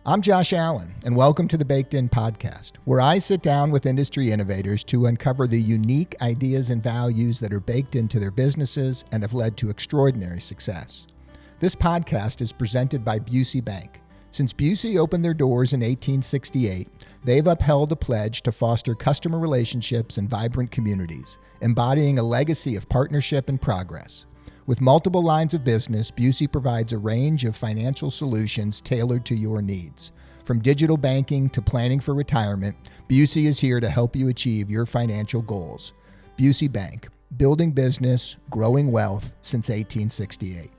I'm Josh Allen, and welcome to the Baked In Podcast, where I sit down with industry innovators to uncover the unique ideas and values that are baked into their businesses and have led to extraordinary success. This podcast is presented by Busey Bank. Since Busey opened their doors in 1868, they've upheld a pledge to foster customer relationships and vibrant communities, embodying a legacy of partnership and progress. With multiple lines of business, Busey provides a range of financial solutions tailored to your needs. From digital banking to planning for retirement, Busey is here to help you achieve your financial goals. Busey Bank, building business, growing wealth since 1868.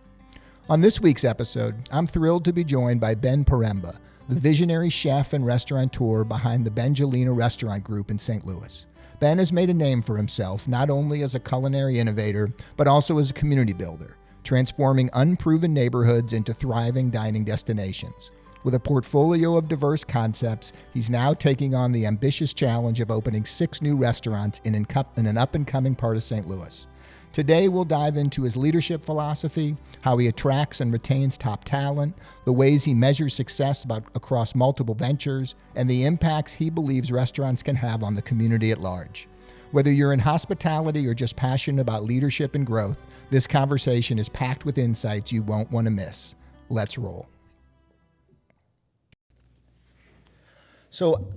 On this week's episode, I'm thrilled to be joined by Ben Poremba, the visionary chef and restaurateur behind the Bengelina Restaurant Group in St. Louis. Ben has made a name for himself not only as a culinary innovator, but also as a community builder, transforming unproven neighborhoods into thriving dining destinations. With a portfolio of diverse concepts, he's now taking on the ambitious challenge of opening 6 new restaurants in an up-and-coming part of St. Louis. Today, we'll dive into his leadership philosophy, how he attracts and retains top talent, the ways he measures success across multiple ventures, and the impacts he believes restaurants can have on the community at large. Whether you're in hospitality or just passionate about leadership and growth, this conversation is packed with insights you won't want to miss. Let's roll. So,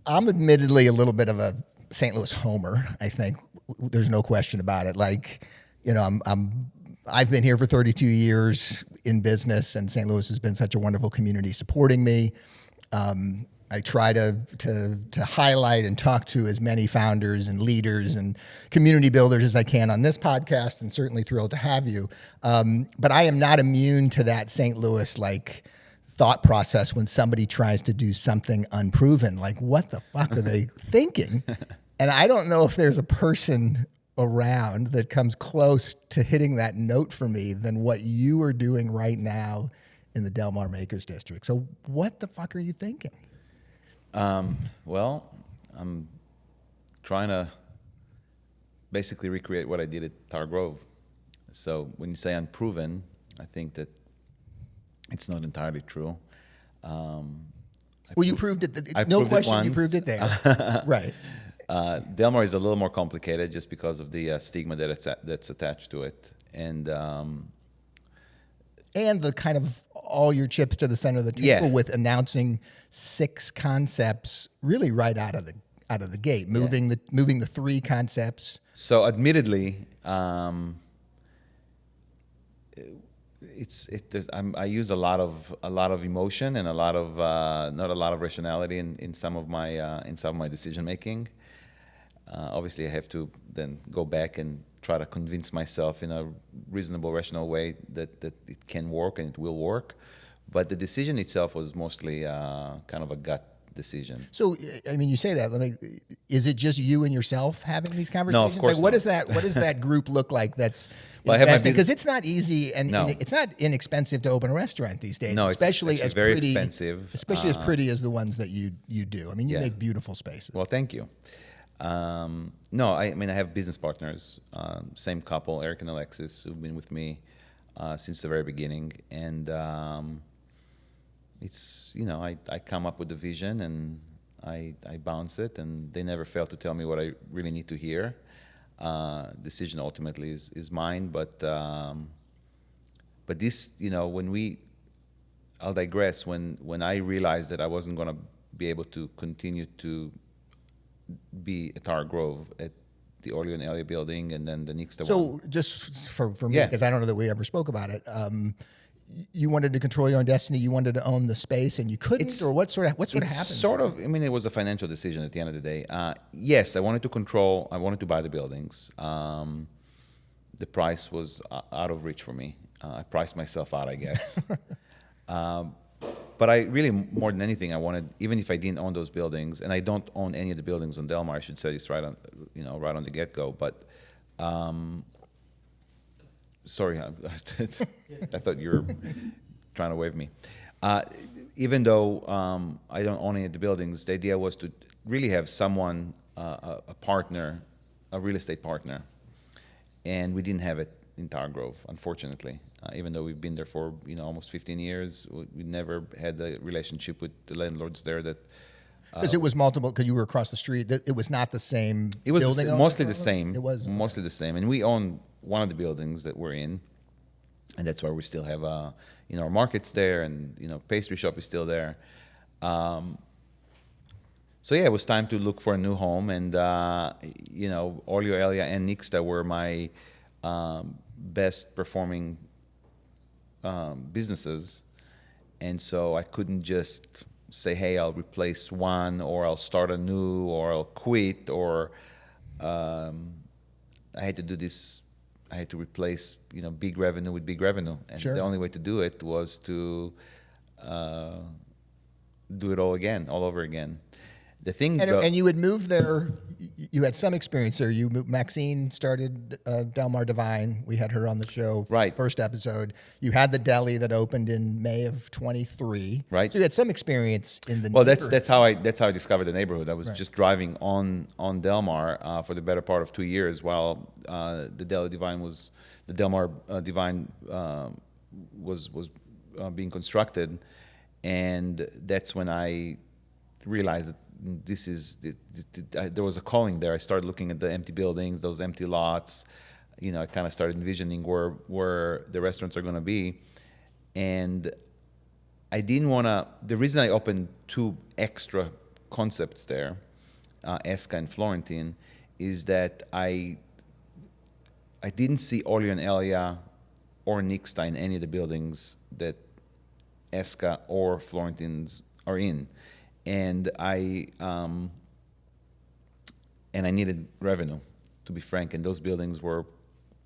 I'm admittedly a little bit of a St. Louis homer, I think. There's no question about it. I've been here for 32 years in business, and St. Louis has been such a wonderful community supporting me. I try to highlight and talk to as many founders and leaders and community builders as I can on this podcast, and certainly thrilled to have you. But I am not immune to that St. Louis thought process when somebody tries to do something unproven. Like, what the fuck are they thinking? And I don't know if there's a person around that comes close to hitting that note for me than what you are doing right now in the Delmar Maker District. So what the fuck are you thinking? Well, I'm trying to basically recreate what I did at Tar Grove. So when you say unproven, I think that it's not entirely true. You proved it. No question, you proved it there. Right. Delmar is a little more complicated just because of the stigma that's attached to it, and the kind of all your chips to the center of the table with announcing 6 concepts really right out of the gate, moving the 3 concepts. So, admittedly, I use a lot of emotion and not a lot of rationality in some of my decision making. Obviously, I have to then go back and try to convince myself in a reasonable, rational way that it can work and it will work. But the decision itself was mostly kind of a gut decision. So, I mean, you say that. Is it just you and yourself having these conversations? No, of course what not. What does that group look like? That's investing? Because it's not easy and it's not inexpensive to open a restaurant these days. No, especially it's very expensive. Especially as pretty as the ones that you do. I mean, you make beautiful spaces. Well, thank you. I have business partners, same couple, Eric and Alexis, who've been with me since the very beginning, and it's I come up with the vision and I bounce it, and they never fail to tell me what I really need to hear. Decision ultimately is mine, but this, I'll digress. When I realized that I wasn't going to be able to continue to be at Tar Grove at the Orleo and Elia building, and then the next one. So just for me, because I don't know that we ever spoke about it, you wanted to control your own destiny. You wanted to own the space, and you couldn't. Or what sort of happened? It was a financial decision at the end of the day. Yes, I wanted to control. I wanted to buy the buildings. The price was out of reach for me. I priced myself out, I guess. But I really, more than anything, I wanted, even if I didn't own those buildings, and I don't own any of the buildings on Delmar, I should say this right on the get-go. But sorry, I thought you were trying to wave me. Even though I don't own any of the buildings, the idea was to really have someone, a partner, a real estate partner, and we didn't have it in Tower Grove, unfortunately. Even though we've been there for almost 15 years, we never had a relationship with the landlords there that. Because it was multiple, because you were across the street. It was not the same It was building. mostly the same. It was mostly the same, and we own one of the buildings that we're in, and that's why we still have our markets there, and pastry shop is still there. So yeah, it was time to look for a new home, and Olio Elia and Nixta were my best performing businesses, and so I couldn't just say, hey, I'll replace one, or I'll start a new, or I'll quit, or I had to do this. I had to replace big revenue with big revenue, and Sure. The only way to do it was to do it all over again. The thing, and you had moved there. You had some experience there. Maxine started Delmar Divine. We had her on the show, Right. First episode. You had the deli that opened in May of 23. Right. So you had some experience in the. Well, neighborhood. that's how I discovered the neighborhood. I was Right. just driving on Delmar for the better part of 2 years while the Delmar Divine was being constructed, and that's when I realized that there was a calling there. I started looking at the empty buildings, those empty lots. I kind of started envisioning where the restaurants are going to be, and I didn't want to. The reason I opened 2 extra concepts there, Esca and Florentine, is that I didn't see Olio and Elia or Nixta in any of the buildings that Esca or Florentines are in. And I needed revenue, to be frank. And those buildings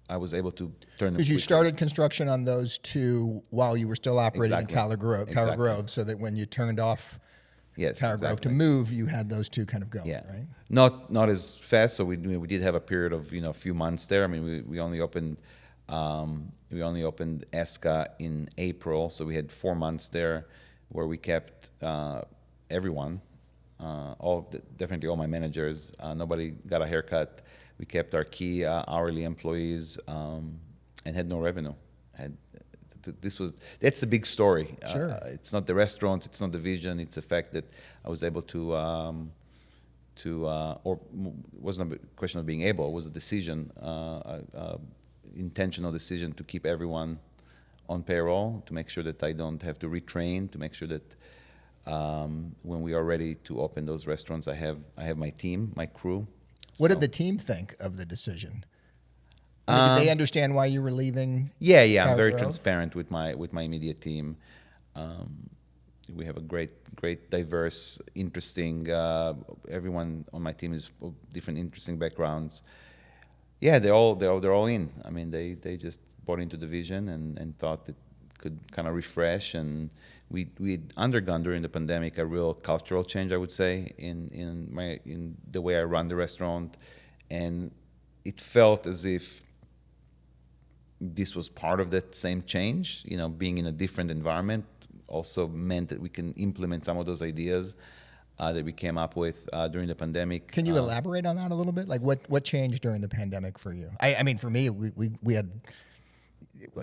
I was able to turn them. Because you quickly. started construction on those 2 while you were still operating Exactly. in Tower Grove, Exactly. so that when you turned off Yes, Tower Grove to exactly. move, you had those 2 kind of going, Yeah, right? not as fast. So we did have a period of a few months there. I mean, we only opened Esca in April, so we had 4 months there where we kept everyone, definitely all my managers. Nobody got a haircut. We kept our key hourly employees and had no revenue. That's the big story. Sure. It's not the restaurants, it's not the vision, it's the fact that I was able to or it wasn't a question of being able, it was a decision, intentional decision to keep everyone on payroll, to make sure that I don't have to retrain, to make sure that when we are ready to open those restaurants, I have my team, my crew. What did the team think of the decision? Did they understand why you were leaving? Yeah. Tower I'm very Grove? transparent with my immediate team. We have a great, diverse, interesting. Everyone on my team is of different, interesting backgrounds. Yeah, they're all in. I mean, they just bought into the vision and thought it could kind of refresh. And we'd undergone during the pandemic a real cultural change, I would say, in the way I run the restaurant, and it felt as if this was part of that same change. Being in a different environment also meant that we can implement some of those ideas that we came up with during the pandemic. Can you elaborate on that a little bit? Like what changed during the pandemic for you? I mean, for me, we had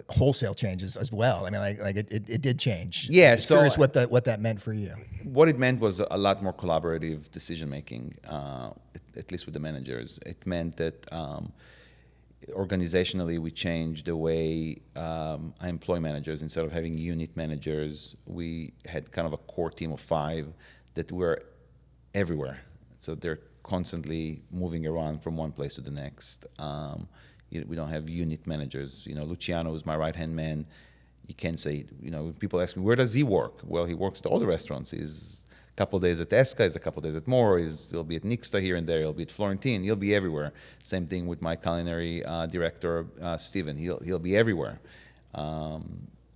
wholesale changes as well. I mean, like it did change. Yeah, I'm curious what that meant for you. What it meant was a lot more collaborative decision making, at least with the managers. It meant that organizationally we changed the way I employ managers. Instead of having unit managers, we had kind of a core team of 5 that were everywhere. So they're constantly moving around from one place to the next. We don't have unit managers. Luciano is my right-hand man. You can't say, people ask me, where does he work? Well, he works at all the restaurants. He's a couple of days at Esca, he's a couple of days at More, he'll be at Nixta here and there, he'll be at Florentine, he'll be everywhere. Same thing with my culinary director, Steven. He'll be everywhere.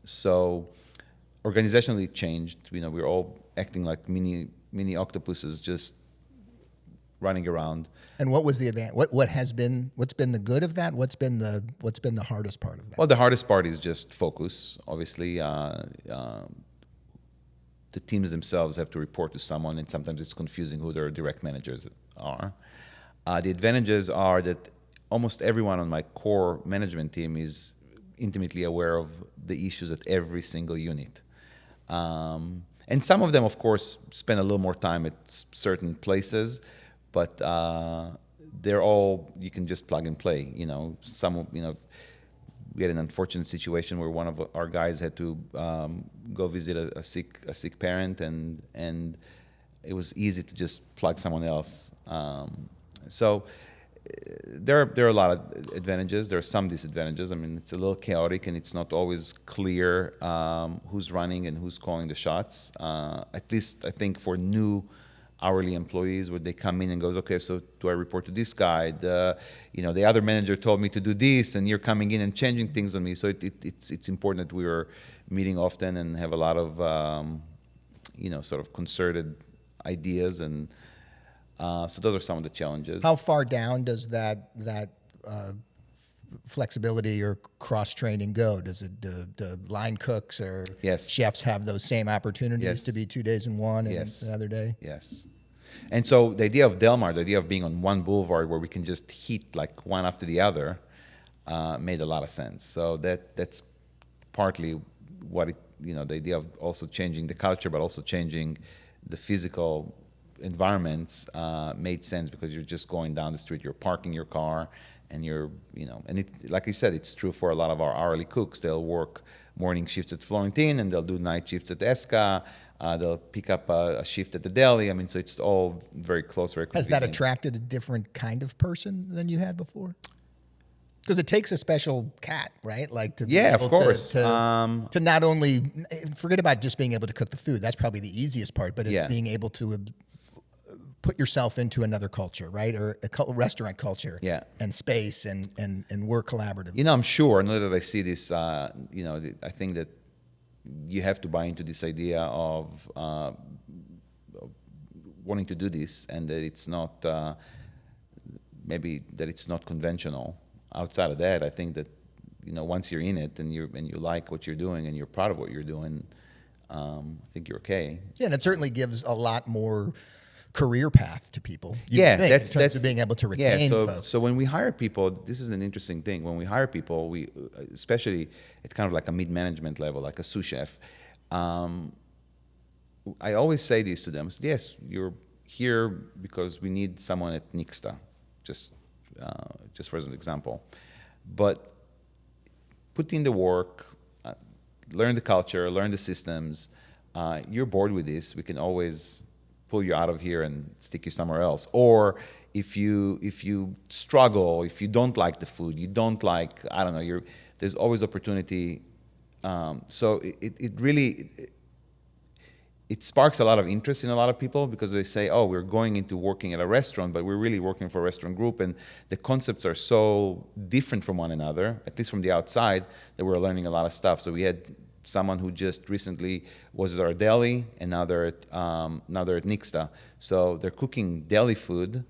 So organizationally it changed. We're all acting like mini octopuses, just running around. And what was the advantage? What's been the good of that? What's been the hardest part of that? Well, the hardest part is just focus. Obviously, the teams themselves have to report to someone, and sometimes it's confusing who their direct managers are. The advantages are that almost everyone on my core management team is intimately aware of the issues at every single unit. And some of them, of course, spend a little more time at certain places, but they're all, you can just plug and play. We had an unfortunate situation where one of our guys had to go visit a sick parent, and it was easy to just plug someone else. So there are a lot of advantages. There are some disadvantages. I mean, it's a little chaotic, and it's not always clear who's running and who's calling the shots. At least I think for new hourly employees, where they come in and goes, okay, so do I report to this guy? The other manager told me to do this, and you're coming in and changing things on me. So it's important that we are meeting often and have a lot of sort of concerted ideas, and so those are some of the challenges. How far down does that flexibility or cross training go? Does it the line cooks or Yes. chefs have those same opportunities Yes. to be 2 days in one and Yes. another day? Yes. And so the idea of Delmar, the idea of being on one boulevard where we can just hit like one after the other, made a lot of sense. So that's partly what the idea of also changing the culture, but also changing the physical environments made sense, because you're just going down the street, you're parking your car, and and like I said, it's true for a lot of our hourly cooks. They'll work morning shifts at Florentine, and they'll do night shifts at Esca. They'll pick up a shift at the deli. I mean, so it's all very close, very Has convenient. that attracted a different kind of person than you had before? Because it takes a special cat, right? Like to be Yeah, able of course. to not only forget about just being able to cook the food. That's probably the easiest part, but it's Yeah. being able to put yourself into another culture, right? Or a restaurant culture, Yeah. and space and work collaboratively. I'm sure, now that I see this, I think that you have to buy into this idea of wanting to do this, and that it's not, maybe that it's not conventional. Outside of that, I think that, once you're in it and you like what you're doing and you're proud of what you're doing, I think you're okay. Yeah, and it certainly gives a lot more career path to people. Yeah, in that's terms of being able to retain folks. So when we hire people, this is an interesting thing. When we hire people, we, especially at kind of like a mid-management level, like a sous chef, I always say this to them: yes, you're here because we need someone at Nixta, just for as an example, but put in the work, learn the culture, learn the systems. You're bored with this, we can always pull you out of here and stick you somewhere else. Or if you struggle, if you don't like the food, you don't like, I don't know, there's always opportunity. So it really sparks a lot of interest in a lot of people, because they say, oh, we're going into working at a restaurant, but we're really working for a restaurant group, and the concepts are so different from one another, at least from the outside, that we're learning a lot of stuff. So we had someone who just recently was at our deli, and now they're at Nixta. So they're cooking deli food,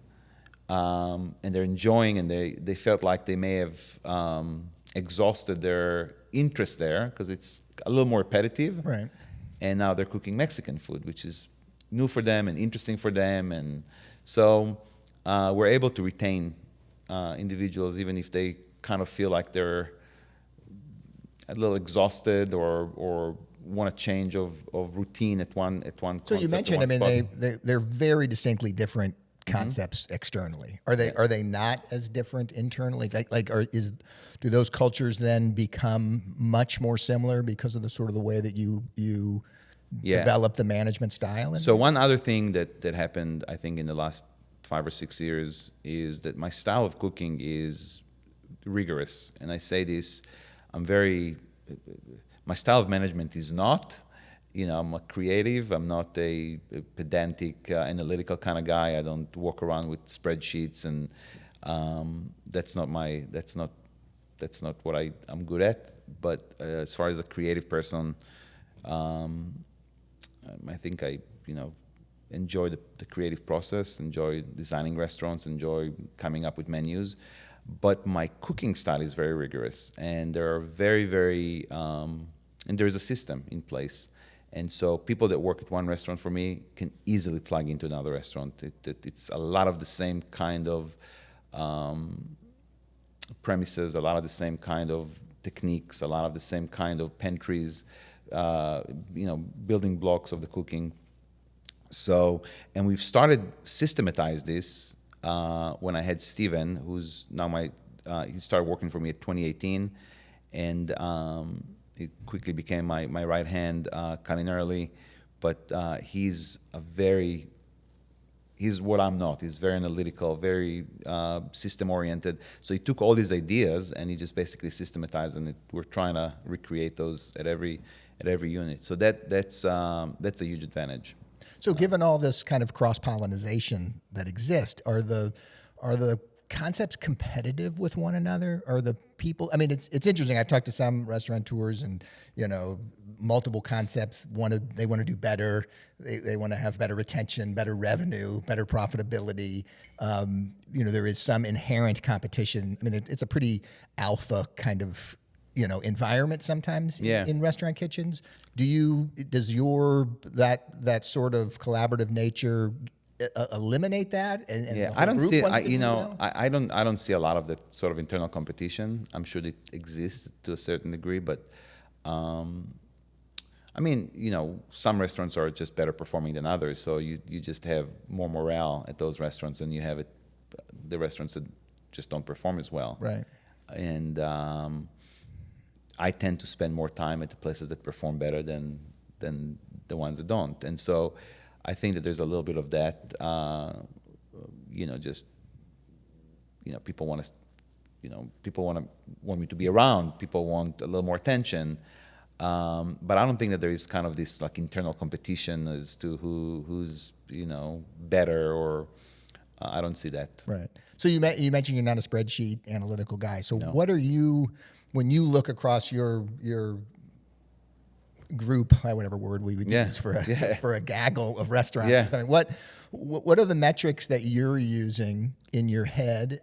and they're enjoying, and they felt like they may have exhausted their interest there, because it's a little more repetitive. Right. And now they're cooking Mexican food, which is new for them and interesting for them. And so we're able to retain individuals, even if they kind of feel like they're a little exhausted or want a change of routine at one So you concept, mentioned, at one spot. they're very distinctly different concepts externally. Are they not as different internally? Do those cultures then become much more similar because of the sort of the way that you Yeah. develop the management style? So one other thing that happened, I think, in the last 5 or 6 years is that my style of cooking is rigorous. And I say this, my style of management is not. I'm a creative. I'm not a pedantic, analytical kind of guy. I don't walk around with spreadsheets, and that's not what I'm good at. But as far as a creative person, I think I enjoy the creative process, enjoy designing restaurants, enjoy coming up with menus. But my cooking style is very rigorous, and there are and there's a system in place. And so people that work at one restaurant for me can easily plug into another restaurant. It's a lot of the same kind of premises, a lot of the same kind of techniques, a lot of the same kind of pantries, building blocks of the cooking. So, and we've started systematize this when I had Steven, who's now he started working for me at 2018, and he quickly became my right hand culinarily. But he's what I'm not. He's very analytical, very system oriented. So he took all these ideas and he just basically systematized, and we're trying to recreate those at every unit. So that's a huge advantage. So given all this kind of cross-pollination that exists, are the concepts competitive with one another? Are the people, I mean, it's interesting. I've talked to some restaurateurs, and, multiple concepts they want to do better. They want to have better retention, better revenue, better profitability. There is some inherent competition. I mean, it's a pretty alpha kind of environment sometimes in restaurant kitchens. Does that sort of collaborative nature eliminate that? And I don't see it. I don't see a lot of that sort of internal competition. I'm sure it exists to a certain degree, but some restaurants are just better performing than others. So you just have more morale at those restaurants than you have at the restaurants that just don't perform as well. Right. And I tend to spend more time at the places that perform better than the ones that don't. And so I think that there's a little bit of that, people want to, people want me to be around. People want a little more attention. But I don't think that there is kind of this like internal competition as to who's, better, or I don't see that. Right. So you mentioned you're not a spreadsheet analytical guy. So No. What are you, when you look across your group, whatever word we would use for a gaggle of restaurants. Yeah. I mean, what are the metrics that you're using in your head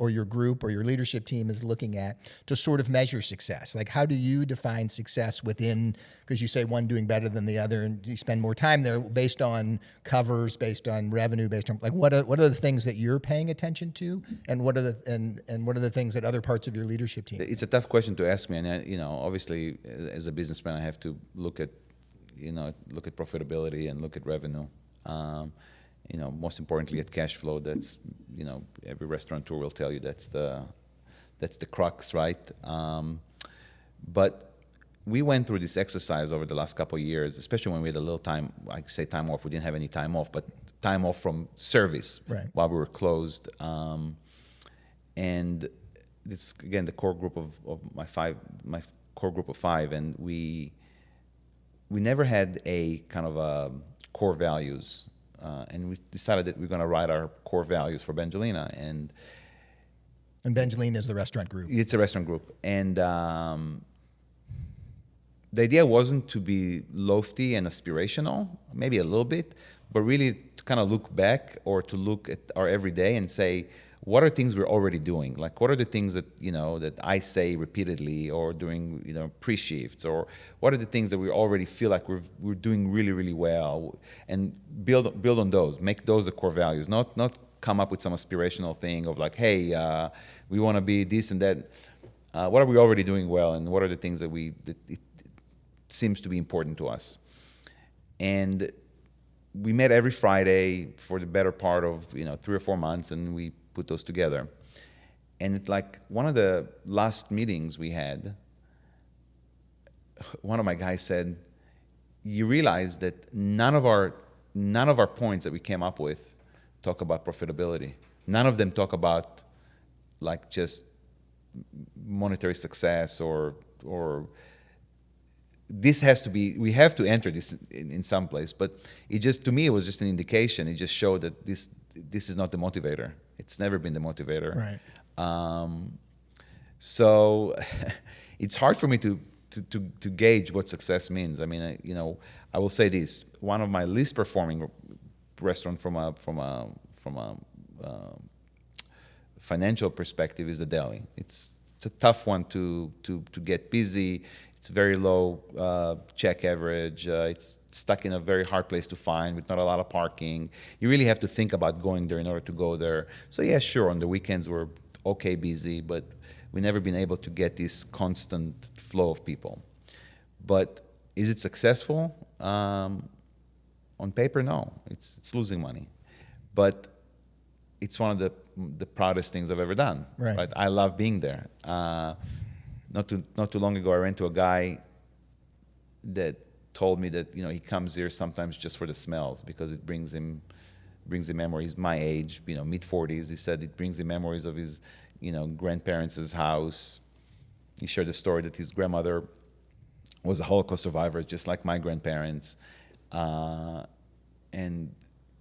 or your group or your leadership team is looking at to sort of measure success? Like, how do you define success within, because you say one doing better than the other, and you spend more time there based on covers, based on revenue, based on, like, what are the things that you're paying attention to, and what are the things that other parts of your leadership team? It's a tough question to ask me, and obviously as a businessman I have to look at profitability and look at revenue. Most importantly at cash flow. That's, every restaurateur will tell you that's the crux, right? But we went through this exercise over the last couple of years, especially when we had a little time, I say time off, we didn't have any time off, but time off from service while we were closed. And this, again, the core group of my core group of five, and we never had a kind of a core values. And we decided that we're going to write our core values for Bengelina. And Bengelina is the restaurant group. It's a restaurant group. And the idea wasn't to be lofty and aspirational, maybe a little bit, but really to kind of look back or to look at our everyday and say, what are things we're already doing? Like, what are the things that, that I say repeatedly or during, pre-shifts, or what are the things that we already feel like we're doing really, really well, and build on those, make those the core values, not come up with some aspirational thing of like, hey, we want to be this and that. What are we already doing well, and what are the things that it seems to be important to us? And we met every Friday for the better part of 3 or 4 months, and we put those together. And like one of the last meetings we had, one of my guys said, you realize that none of our points that we came up with talk about profitability. None of them talk about like just monetary success or this has to be, we have to enter this in some place. But it just, to me, it was just an indication. It just showed that this is not the motivator. It's never been the motivator. Right. So it's hard for me to gauge what success means. I mean, I will say this: one of my least performing restaurant from a financial perspective is the deli. It's a tough one to get busy. It's very low check average. It's stuck in a very hard place to find with not a lot of parking. You really have to think about going there in order to go there. So yeah, sure, on the weekends we're okay busy, but we never been able to get this constant flow of people. But is it successful? On paper, no. It's losing money, but it's one of the proudest things I've ever done. Right? I love being there. Not too long ago, I ran to a guy that told me that he comes here sometimes just for the smells because it brings him memories. My age, mid-40s. He said it brings him memories of his grandparents' house. He shared the story that his grandmother was a Holocaust survivor, just like my grandparents, and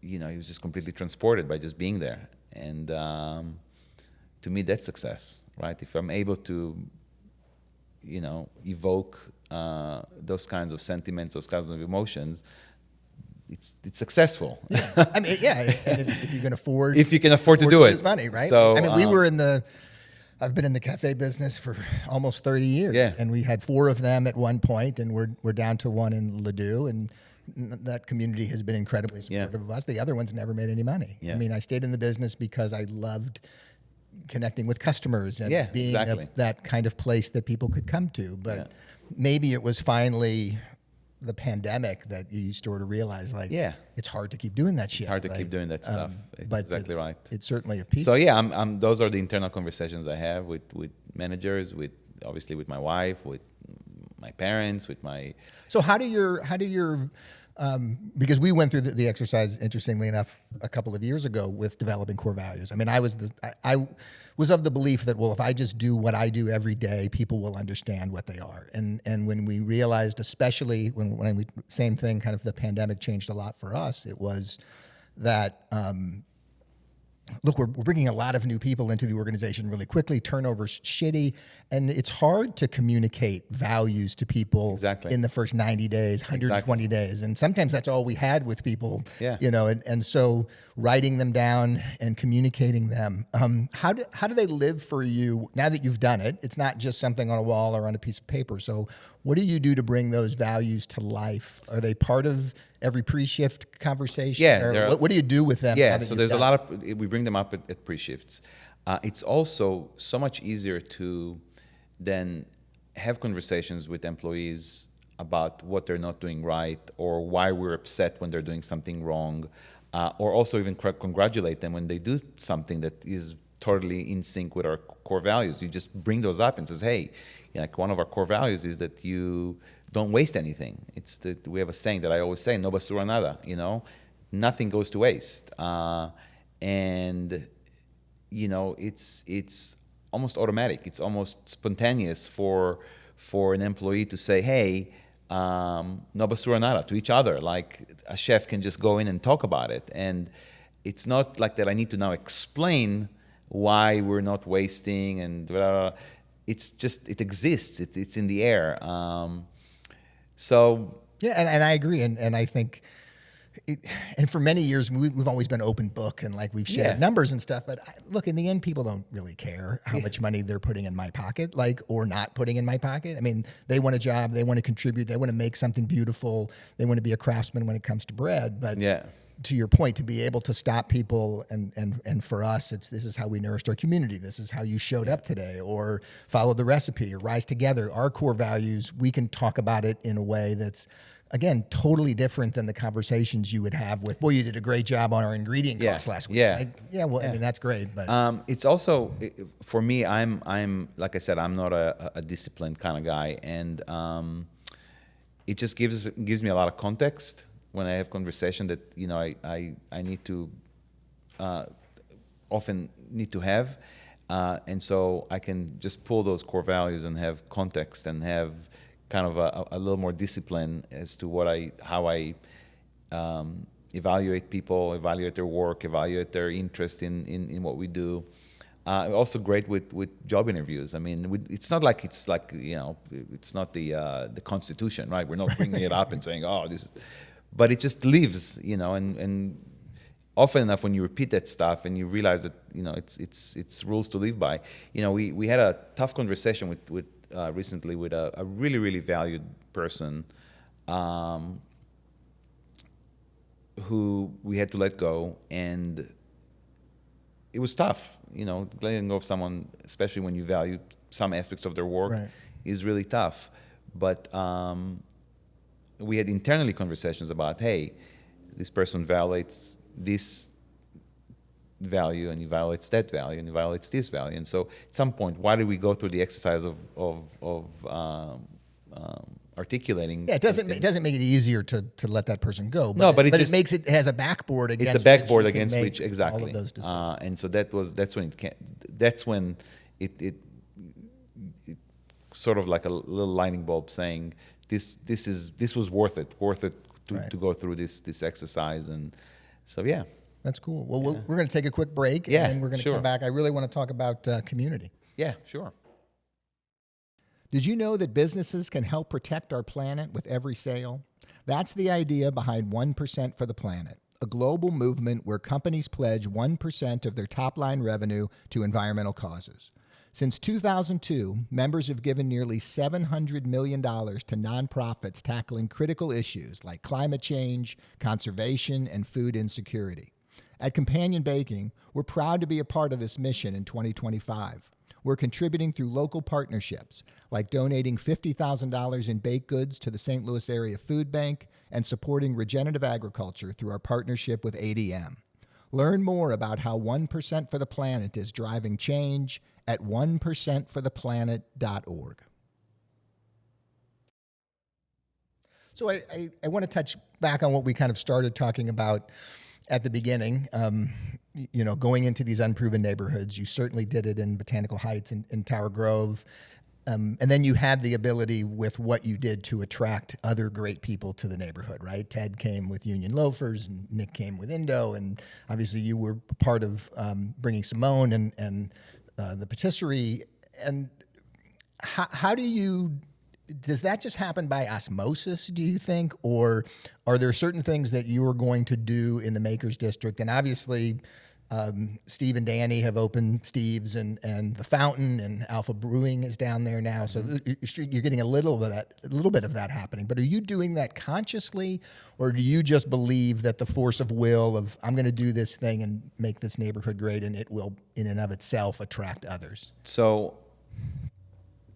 he was just completely transported by just being there. And to me, that's success, right? If I'm able to, evoke those kinds of sentiments, those kinds of emotions, it's successful. Yeah. I mean, yeah. And if you can afford, to do it, lose money, right? So, I mean, I've been in the cafe business for almost 30 years, and we had 4 of them at one point, and we're down to 1 in Ladue, and that community has been incredibly supportive of us. The other ones never made any money. I mean, I stayed in the business because I loved connecting with customers and being that kind of place that people could come to. But maybe it was finally the pandemic that you sort of realize, it's hard to keep doing that shit. It's hard to keep doing that stuff. But exactly right. It's certainly a piece. So those are the internal conversations I have with managers, obviously with my wife, with my parents, with my. So how do your because we went through the exercise, interestingly enough, a couple of years ago with developing core values. I mean, I was of the belief that, well, if I just do what I do every day, people will understand what they are. And when we realized, especially when same thing, kind of the pandemic changed a lot for us, it was that, look, we're bringing a lot of new people into the organization really quickly. Turnover's shitty, and it's hard to communicate values to people in the first 90 days, 120 days, and sometimes that's all we had with people. And so writing them down and communicating them. How do they live for you now that you've done it? It's not just something on a wall or on a piece of paper. So what do you do to bring those values to life? Are they part of every pre-shift conversation? Yeah. What do you do with them? Yeah, so there's a lot of, we bring them up at pre-shifts. It's also so much easier to then have conversations with employees about what they're not doing right or why we're upset when they're doing something wrong, or also even congratulate them when they do something that is totally in sync with our core values. You just bring those up and says, hey, like one of our core values is that you don't waste anything. It's that we have a saying that I always say, no basura nada, nothing goes to waste. And it's almost automatic. It's almost spontaneous for an employee to say, hey, no basura nada to each other. Like a chef can just go in and talk about it. And it's not like that I need to now explain why we're not wasting and blah, blah, blah. It's just, it exists. It's in the air. So yeah, and I agree, and I think, and for many years we've always been open book, and like we've shared numbers and stuff. But look, in the end, people don't really care how much money they're putting in my pocket, or not putting in my pocket. I mean, they want a job, they want to contribute, they want to make something beautiful, they want to be a craftsman when it comes to bread. But to your point, to be able to stop people, and for us, this is how we nourished our community. This is how you showed up today, or follow the recipe, or rise together. Our core values, we can talk about it in a way that's, again, totally different than the conversations you would have with, boy, you did a great job on our ingredient costs last week. I mean, that's great. But it's also, for me, I'm like I said, I'm not a disciplined kind of guy, and it just gives me a lot of context when I have conversation that I need to often need to have, and so I can just pull those core values and have context and have kind of a little more discipline as to how I evaluate people, evaluate their work, evaluate their interest in what we do. Also great with job interviews. I mean, it's not like it's not the Constitution, right? We're not bringing it up and saying, oh, this. But it just lives, and often enough when you repeat that stuff and you realize that it's rules to live by. We had a tough conversation with recently with a really, really valued person who we had to let go, and it was tough. Letting go of someone, especially when you value some aspects of their work, Right. is really tough. But we had internally conversations about, hey, this person violates this value, and he violates that value, and he violates this value. And so at some point, why did we go through the exercise of articulating? Yeah, it doesn't make it easier to let that person go. But No, but it makes it has a backboard against. It's a backboard which you can against make which exactly. all of those decisions. And so that's when it sort of like a little lightning bulb saying this was worth it Right. to go through this exercise. And so yeah. That's cool. Well, we're going to take a quick break, Yeah, and then we're going to sure. come back. I really want to talk about community. Yeah, sure. Did you know that businesses can help protect our planet with every sale? That's the idea behind 1% for the Planet, a global movement where companies pledge 1% of their top-line revenue to environmental causes. Since 2002, members have given nearly $700 million to nonprofits tackling critical issues like climate change, conservation, and food insecurity. At Companion Baking, we're proud to be a part of this mission in 2025. We're contributing through local partnerships, like donating $50,000 in baked goods to the St. Louis Area Food Bank and supporting regenerative agriculture through our partnership with ADM. Learn more about how 1% for the Planet is driving change at 1%fortheplanet.org. So I want to touch back on what we kind of started talking about at the beginning. Going into these unproven neighborhoods. You certainly did it in Botanical Heights and Tower Grove. And then you had the ability with what you did to attract other great people to the neighborhood, right? Ted came with Union Loafers, and Nick came with Indo, and obviously you were part of bringing Simone and the patisserie. And how does that just happen by osmosis, do you think? Or are there certain things that you are going to do in the Makers District? And obviously, Steve and Danny have opened Steve's and the Fountain, and Alpha Brewing is down there now. So you're getting a little bit of that happening. But are you doing that consciously, or do you just believe that the force of will of I'm going to do this thing and make this neighborhood great, and it will in and of itself attract others? So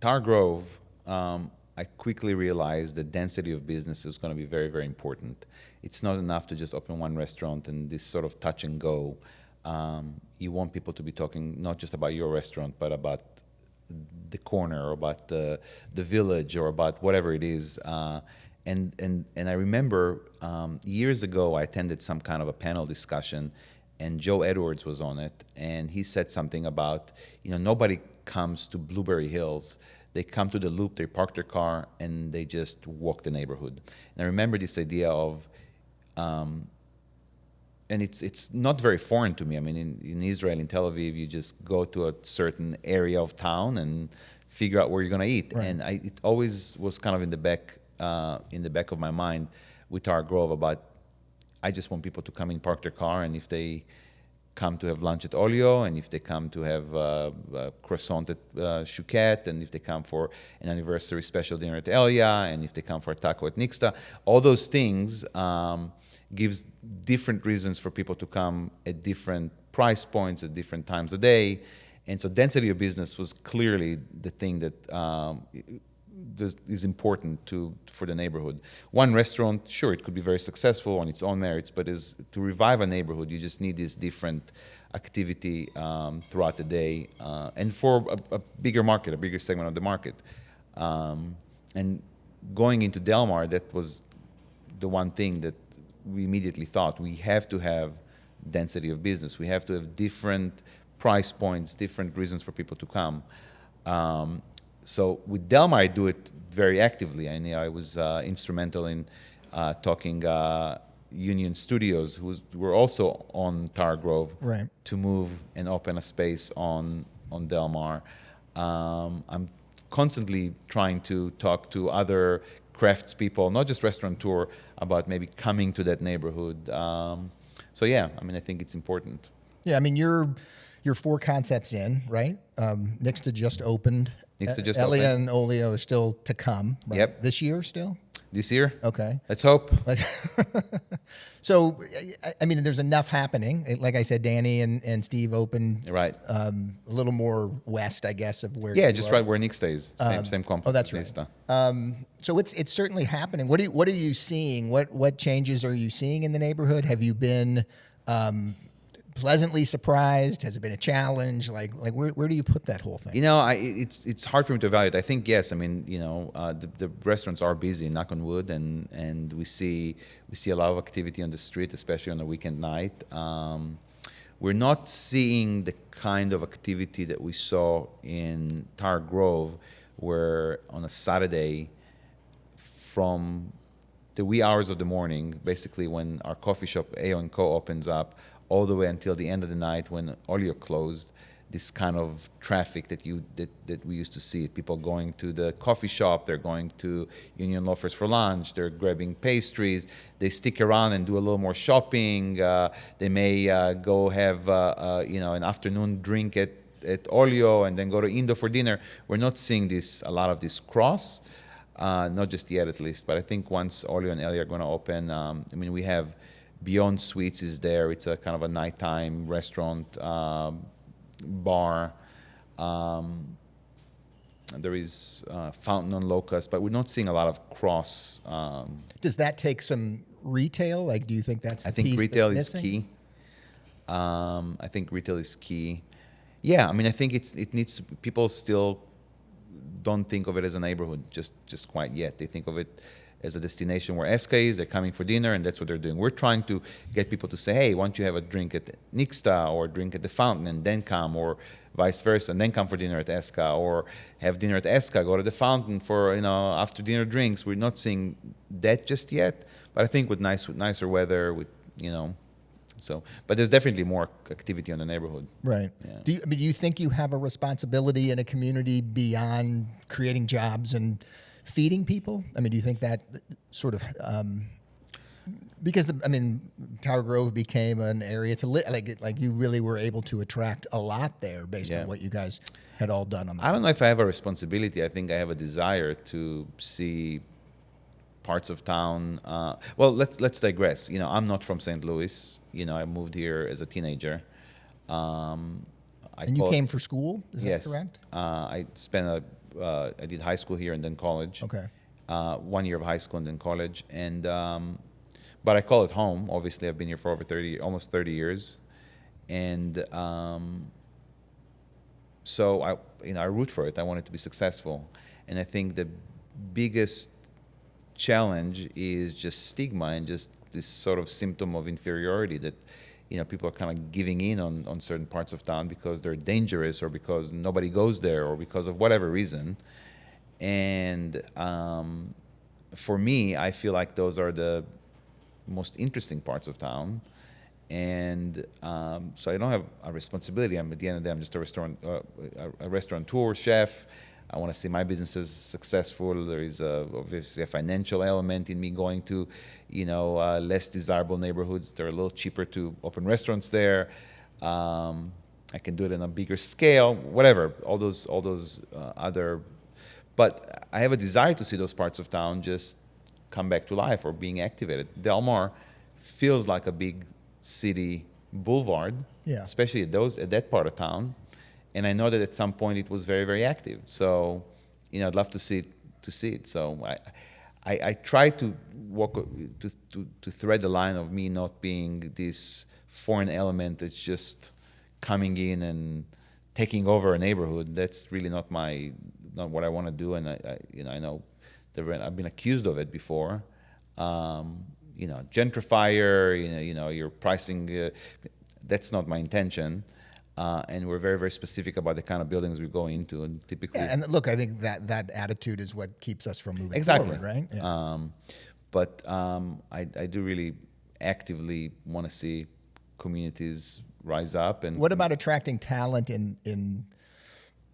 Tower Grove, I quickly realized that density of business is going to be very, very important. It's not enough to just open one restaurant and this sort of touch and go. You want people to be talking not just about your restaurant, but about the corner, or about the village, or about whatever it is. And I remember years ago I attended some kind of a panel discussion, and Joe Edwards was on it, and he said something about, nobody comes to Blueberry Hills. They come to the Loop, they park their car, and they just walk the neighborhood. And I remember this idea of, and it's not very foreign to me. I mean, in Israel, in Tel Aviv, you just go to a certain area of town and figure out where you're going to eat. Right. And it always was kind of in the back of my mind with Tower Grove about, I just want people to come in, park their car, and if they come to have lunch at Olio, and if they come to have a croissant at Chouquette, and if they come for an anniversary special dinner at Elia, and if they come for a taco at Nixta, all those things gives different reasons for people to come at different price points at different times of day. And so density of business was clearly the thing that is important for the neighborhood. One restaurant, sure, it could be very successful on its own merits, but to revive a neighborhood, you just need this different activity throughout the day, and for a bigger market, a bigger segment of the market. And going into Delmar, that was the one thing that we immediately thought, we have to have density of business. We have to have different price points, different reasons for people to come. So with Delmar, I do it very actively. I was instrumental in talking Union Studios, who were also on Tower Grove, Right. to move and open a space on Delmar. I'm constantly trying to talk to other craftspeople, not just restaurateur, about maybe coming to that neighborhood. So yeah, I think it's important. Yeah, you're 4 concepts in, right? Nixta just opened. Nixta just Elia opened. and Olio are still to come. Right? Yep. This year still? this year. Okay. Let's hope. So, I mean, there's enough happening. Like I said, Danny and Steve opened Right. a little more west, I guess, of where. Yeah, you just are. right where Nick stays. Same complex. Oh, that's right. Vista. So it's certainly happening. What are you seeing? What changes are you seeing in the neighborhood? Have you been pleasantly surprised? Has it been a challenge? Like where do you put that whole thing? You know, it's hard for me to evaluate. I think yes. I mean, you know, the restaurants are busy, knock on wood, and we see a lot of activity on the street, especially on a weekend night. We're not seeing the kind of activity that we saw in Tower Grove, where on a Saturday, from the wee hours of the morning, basically when our coffee shop A.O. & Co. opens up, all the way until the end of the night when Olio closed, this kind of traffic that we used to see. People going to the coffee shop, they're going to Union Loafers for lunch, they're grabbing pastries, they stick around and do a little more shopping. They may go have an afternoon drink at Olio and then go to Indo for dinner. We're not seeing a lot of this cross, not just yet at least, but I think once Olio and Ellie are going to open, we have Beyond Sweets is there. It's a kind of a nighttime restaurant, bar. There is Fountain on Locust, but we're not seeing a lot of cross. Does that take some retail? Like, do you think that's the piece I think retail that's is missing? key. I think retail is key. Yeah, I mean, I think it needs to. People still don't think of it as a neighborhood just quite yet. They think of it as a destination where Eska is. They're coming for dinner, and that's what they're doing. We're trying to get people to say, hey, why don't you have a drink at Nixta or a drink at the Fountain and then come, or vice versa, and then come for dinner at Eska, or have dinner at Eska, go to the Fountain for after dinner drinks. We're not seeing that just yet, but I think with nicer weather, but there's definitely more activity in the neighborhood. Right. Yeah. Do you think you have a responsibility in a community beyond creating jobs and feeding people? I mean, do you think that sort of because Tower Grove became an area to live, like you really were able to attract a lot there based on what you guys had all done on that. I don't know if I have a responsibility. I think I have a desire to see parts of town. Well, let's digress. I'm not from St. Louis. I moved here as a teenager. And you came for school? Is yes, that correct? I spent I did high school here and then college. Okay. 1 year of high school and then college, and but I call it home. Obviously, I've been here for almost 30 years, and so I root for it. I want it to be successful, and I think the biggest challenge is just stigma and just this sort of symptom of inferiority that people are kind of giving in on certain parts of town because they're dangerous or because nobody goes there or because of whatever reason. And for me, I feel like those are the most interesting parts of town. And so I don't have a responsibility. At the end of the day, I'm just a restaurateur, chef. I want to see my businesses successful. There is obviously a financial element in me going to, less desirable neighborhoods. They're a little cheaper to open restaurants there. I can do it on a bigger scale, whatever. All those other, but I have a desire to see those parts of town just come back to life or being activated. Delmar feels like a big city boulevard, especially at that part of town. And I know that at some point it was very, very active. So, I'd love to see it. So I try to walk to thread the line of me not being this foreign element that's just coming in and taking over a neighborhood. That's really not what I want to do. And I know I've been accused of it before. Gentrifier. You're pricing. That's not my intention. And we're very, very specific about the kind of buildings we go into, and typically. Yeah, and look, I think that attitude is what keeps us from moving forward, right? Yeah. But I do really actively want to see communities rise up. And what about attracting talent in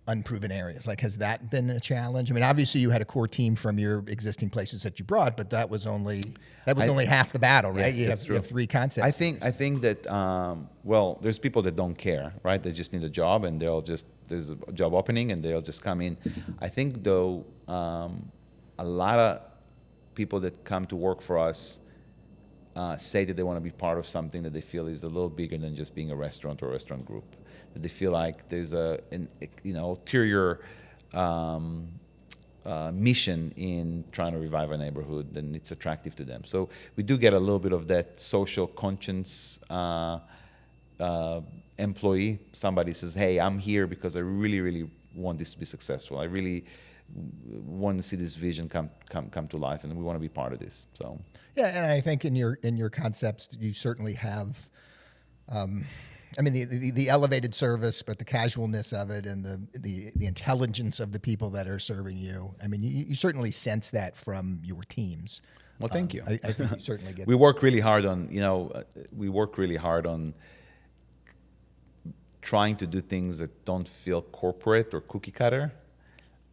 unproven areas? Like, has that been a challenge? I mean, obviously you had a core team from your existing places that you brought, but that was only half the battle, right? Yeah, you have three concepts. I think that there's people that don't care, right? They just need a job, and there's a job opening, and they'll just come in. I think though, a lot of people that come to work for us say that they want to be part of something that they feel is a little bigger than just being a restaurant or a restaurant group. That they feel like there's an ulterior mission in trying to revive a neighborhood, and it's attractive to them. So we do get a little bit of that social conscience employee. Somebody says, hey, I'm here because I really, really want this to be successful. I really want to see this vision come to life, and we want to be part of this. So yeah, and I think in your concepts, you certainly have, the elevated service, but the casualness of it and the intelligence of the people that are serving you. I mean, you certainly sense that from your teams. Well, thank you. I think you certainly get. We work really hard on, trying to do things that don't feel corporate or cookie cutter.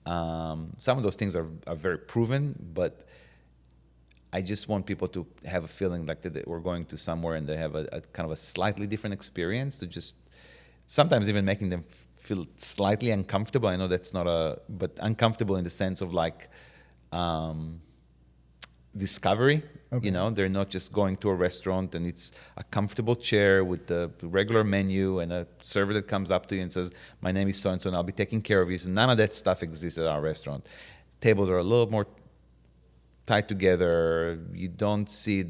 Some of those things are very proven, but I just want people to have a feeling like that we're going to somewhere and they have a kind of a slightly different experience, to just sometimes even making them feel slightly uncomfortable. I know that's but uncomfortable in the sense of like discovery. Okay. They're not just going to a restaurant and it's a comfortable chair with the regular menu and a server that comes up to you and says, my name is so-and-so and I'll be taking care of you. So none of that stuff exists at our restaurant. Tables are a little more tied together. You don't see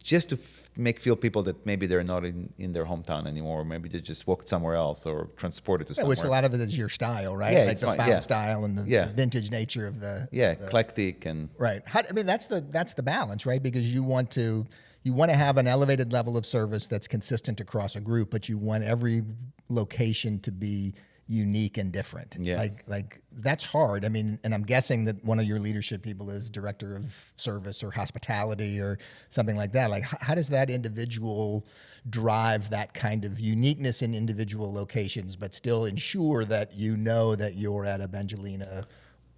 just to feel people that maybe they're not in their hometown anymore, or maybe they just walked somewhere else or transported to somewhere. Which a lot of it is your style, right? Yeah, like the found style and the vintage nature of the eclectic and right. That's the balance, right? Because you want to have an elevated level of service that's consistent across a group, but you want every location to be unique and different. Yeah. Like that's hard. I mean, and I'm guessing that one of your leadership people is director of service or hospitality or something like that. Like how does that individual drive that kind of uniqueness in individual locations, but still ensure that that you're at a Bengelina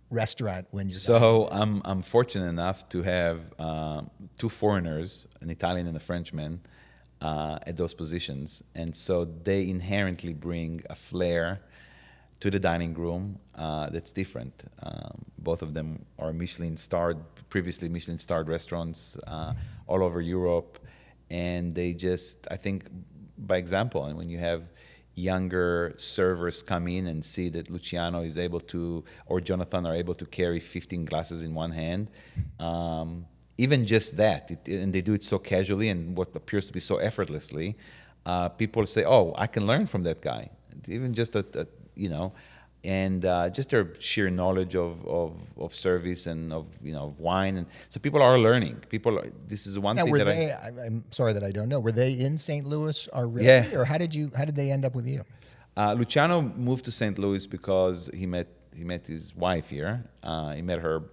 restaurant when you're So I'm fortunate enough to have two foreigners, an Italian and a Frenchman, at those positions. And so they inherently bring a flair to the dining room that's different. Both of them are previously Michelin-starred restaurants all over Europe. And they just, I think, by example, and when you have younger servers come in and see that Luciano is able to, or Jonathan are able to carry 15 glasses in one hand, even just that, and they do it so casually and what appears to be so effortlessly, people say, oh, I can learn from that guy. Even just and just their sheer knowledge of service and of wine, and so people are learning. This is one thing that I'm sorry that I don't know. Were they in St. Louis already, or how did they end up with you? Luciano moved to St. Louis because he met his wife here. He met her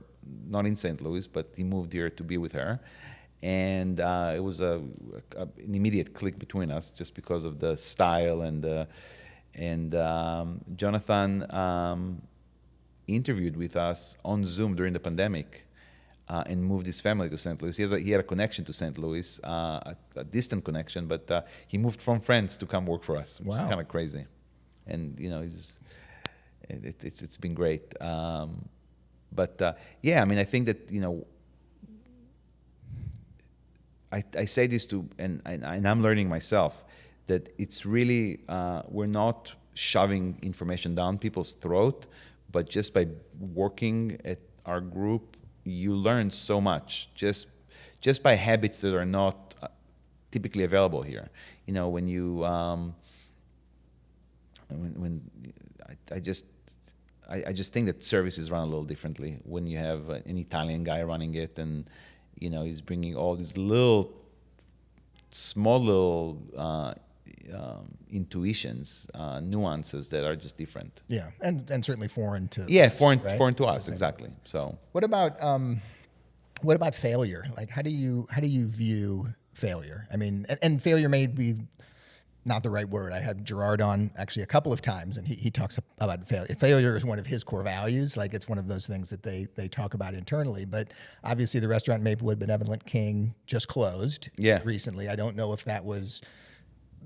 not in St. Louis, but he moved here to be with her, and it was an immediate click between us just because of the style and Jonathan interviewed with us on Zoom during the pandemic and moved his family to St. Louis. He had a connection to St. Louis, a distant connection, but he moved from France to come work for us, which is kind of crazy. And it's been great. But I think that I say this and I'm learning myself, that it's really, we're not shoving information down people's throat, but just by working at our group, you learn so much just by habits that are not typically available here. When you, I just think that service is run a little differently when you have an Italian guy running it, and he's bringing all these small little intuitions, nuances that are just different. Yeah, and certainly foreign to foreign to us, exactly. So what about failure? Like how do you view failure? I mean, and failure may be not the right word. I had Gerard on actually a couple of times, and he talks about failure. Failure is one of his core values. Like it's one of those things that they talk about internally. But obviously, the restaurant Maplewood Benevolent King just closed recently. I don't know if that was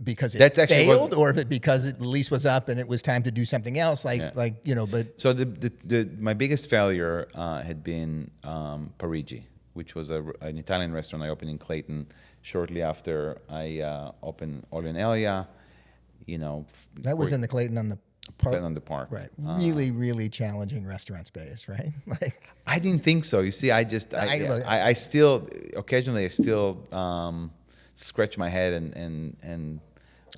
because That's it actually failed, or if it because the lease was up and it was time to do something else, But so my biggest failure had been Parigi, which was an Italian restaurant I opened in Clayton shortly after I opened Olio and Elia. That was in the Clayton on the park. Clayton on the Park, Right? Really challenging restaurant space, right? I didn't think so. You see, I still occasionally scratch my head and.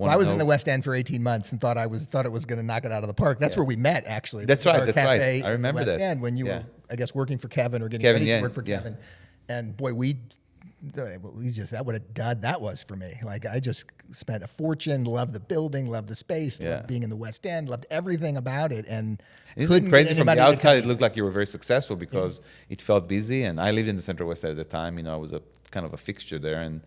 Well, I was in the West End for 18 months and thought it was going to knock it out of the park. That's where we met, actually. That's right. Our That's cafe right. I remember in the West that. End when you were, I guess, working for Kevin or getting ready to work for Kevin. And boy, what a dud that was for me. Like, I just spent a fortune, loved the building, loved the space, loved being in the West End, loved everything about it. And isn't it crazy from the outside? It looked like you were very successful because it felt busy. And I lived in the Central West End at the time. I was a kind of a fixture there, and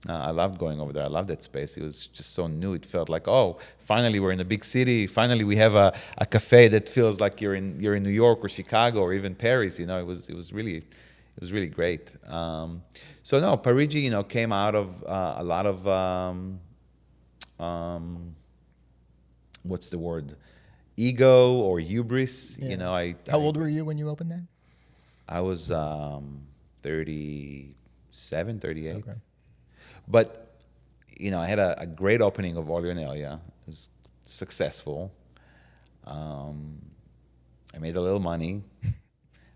I loved going over there. I loved that space. It was just so new. It felt like, oh, finally we're in a big city. Finally we have a cafe that feels like you're in New York or Chicago or even Paris. It was really great. So no, Parigi, came out of a lot of what's the word? Ego or hubris. Yeah. How old were you when you opened that? I was 37, 38. Okay. But, I had a great opening of Olio and Elia. It was successful. I made a little money.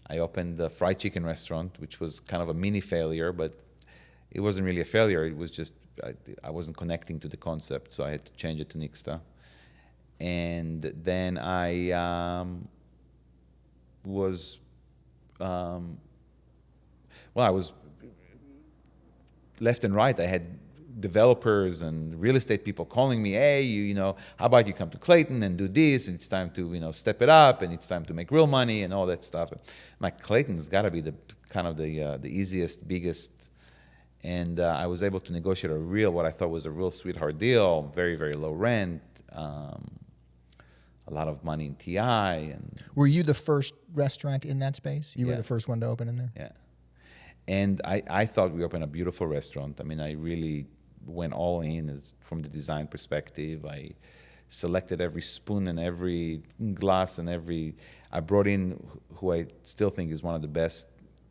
I opened a fried chicken restaurant, which was kind of a mini failure, but it wasn't really a failure. It was just, I wasn't connecting to the concept, so I had to change it to Nixta. And then I was left and right. I had developers and real estate people calling me, hey, how about you come to Clayton and do this, and it's time to, step it up, and it's time to make real money and all that stuff. Clayton's got to be the easiest, biggest, and I was able to negotiate what I thought was a real sweetheart deal, very, very low rent, a lot of money in TI. And were you the first restaurant in that space? You were the first one to open in there? Yeah. And I thought we opened a beautiful restaurant. I really went all in from the design perspective. I selected every spoon and every glass and I brought in who I still think is one of the best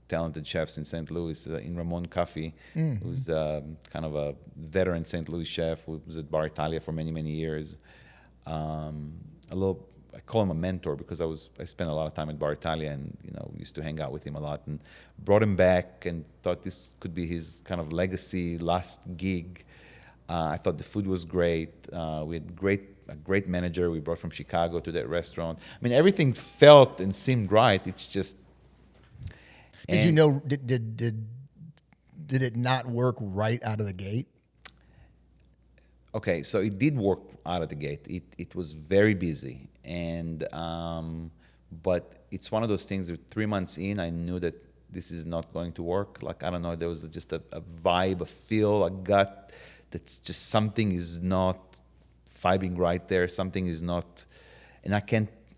talented chefs in St. Louis, in Ramon Coffey, who's kind of a veteran St. Louis chef who was at Bar Italia for many, many years. I call him a mentor because I spent a lot of time at Bar Italia and we used to hang out with him a lot, and brought him back and thought this could be his kind of legacy last gig. I thought the food was great. We had a great manager we brought from Chicago to that restaurant. Everything felt and seemed right. It's just. Did you know? Did it not work right out of the gate? Okay, so it did work out of the gate. It was very busy, and but it's one of those things that 3 months in, I knew that this is not going to work. Like, I don't know, there was just a vibe, a feel, a gut that's just something is not vibing right there. Something is not, and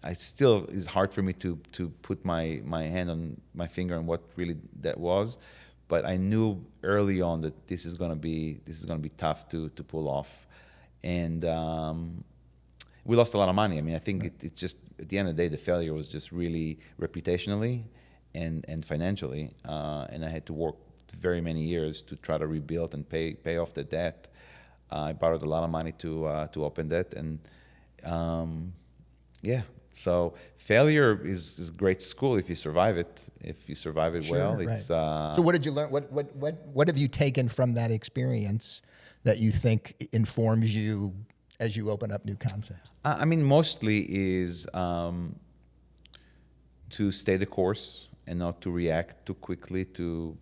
it's hard for me to put my hand on my finger on what really that was. But I knew early on that this is going to be tough to pull off, and we lost a lot of money. I think it just, at the end of the day, the failure was just really reputationally and financially, and I had to work very many years to try to rebuild and pay off the debt. I borrowed a lot of money to open that, and So failure is great school if you survive it. If you survive it well, right. it's. So what did you learn? What have you taken from that experience that you think informs you as you open up new concepts? Mostly is to stay the course and not to react too quickly to.